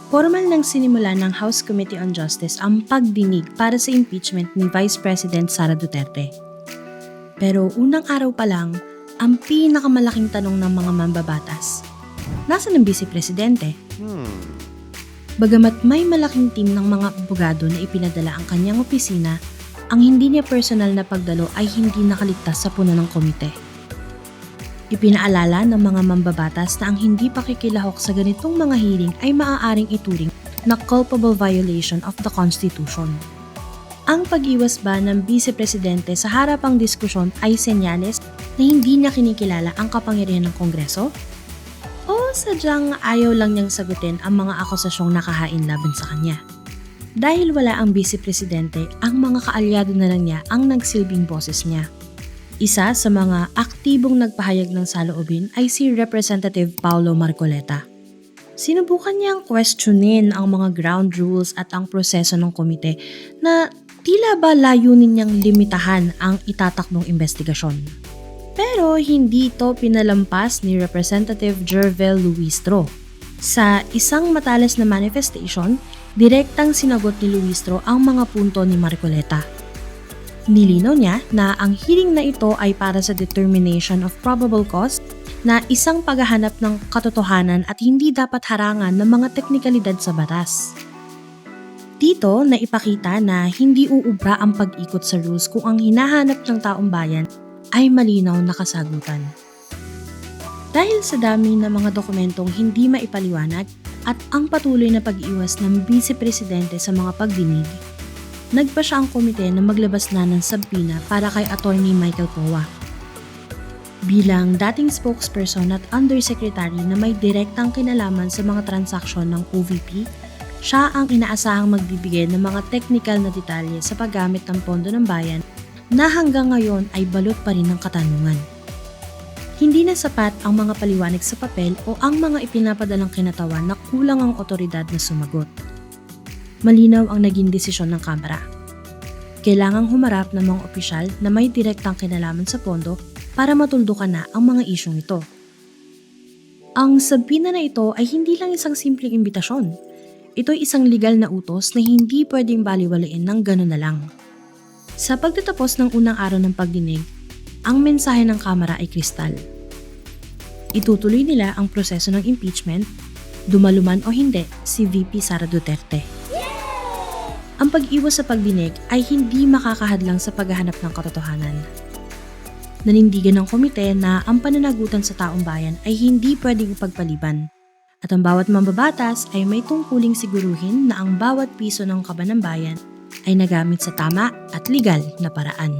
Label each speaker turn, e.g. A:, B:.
A: Formal nang sinimula ng House Committee on Justice ang pagdinig para sa impeachment ni Vice President Sara Duterte. Pero unang araw pa lang, ang pinakamalaking tanong ng mga mambabatas, nasaan ang Vice Presidente? Bagamat may malaking team ng mga abogado na ipinadala ang kanyang opisina, ang hindi niya personal na pagdalo ay hindi nakaligtas sa puno ng komite. Ipinaalala ng mga mambabatas na ang hindi pakikilahok sa ganitong mga hearing ay maaaring ituring na culpable violation of the Constitution. Ang pag-iwas ba ng Vice Presidente sa harapang diskusyon ay senyales na hindi niya kinikilala ang kapangyarihan ng Kongreso? O sadyang ayaw lang niyang sagutin ang mga akusasyong nakahain laban sa kanya? Dahil wala ang Vice Presidente, ang mga kaalyado na lang niya ang nagsilbing boses niya. Isa sa mga aktibong nagpahayag ng saloobin ay si Representative Paulo Marcoleta. Sinubukan niyang questionin ang mga ground rules at ang proseso ng komite na tila ba layunin niyang limitahan ang itatakdong investigasyon. Pero hindi ito pinalampas ni Representative Jervel Luistro. Sa isang matalas na manifestation, direktang sinagot ni Luistro ang mga punto ni Marcoleta. Nilinaw niya na ang hearing na ito ay para sa determination of probable cause na isang paghahanap ng katotohanan at hindi dapat harangan ng mga teknikalidad sa batas. Dito na ipakita na hindi uubra ang pag-ikot sa rules kung ang hinahanap ng taong bayan ay malinaw na kasagutan. Dahil sa dami ng mga dokumentong hindi maipaliwanag at ang patuloy na pag-iwas ng Vice Presidente sa mga pagdinig, nagpa siya ang komite na maglabas na ng subpoena para kay Attorney Michael Powa. Bilang dating spokesperson at undersecretary na may direktang kinalaman sa mga transaksyon ng OVP, siya ang inaasahang magbibigay ng mga technical na detalye sa paggamit ng pondo ng bayan na hanggang ngayon ay balot pa rin ng katanungan. Hindi na sapat ang mga paliwanag sa papel o ang mga ipinapadalang kinatawan na kulang ang otoridad na sumagot. Malinaw ang naging desisyon ng Kamara. Kailangang humarap ng mga opisyal na may direktang kinalaman sa pondo para matuldukan na ang mga isyong ito. Ang subpoena na ito ay hindi lang isang simpleng imbitasyon. Ito'y isang legal na utos na hindi pwedeng baliwalain ng gano'n na lang. Sa pagtatapos ng unang araw ng pagdinig, ang mensahe ng Kamara ay kristal. Itutuloy nila ang proseso ng impeachment, dumaluman o hindi si VP Sara Duterte. Ang pag-iwas sa pagdinig ay hindi makakahadlang sa paghahanap ng katotohanan. Nanindigan ng komite na ang pananagutan sa taong bayan ay hindi pwedeng ipagpaliban at ang bawat mambabatas ay may tungkuling siguruhin na ang bawat piso ng kaban ng bayan ay nagamit sa tama at legal na paraan.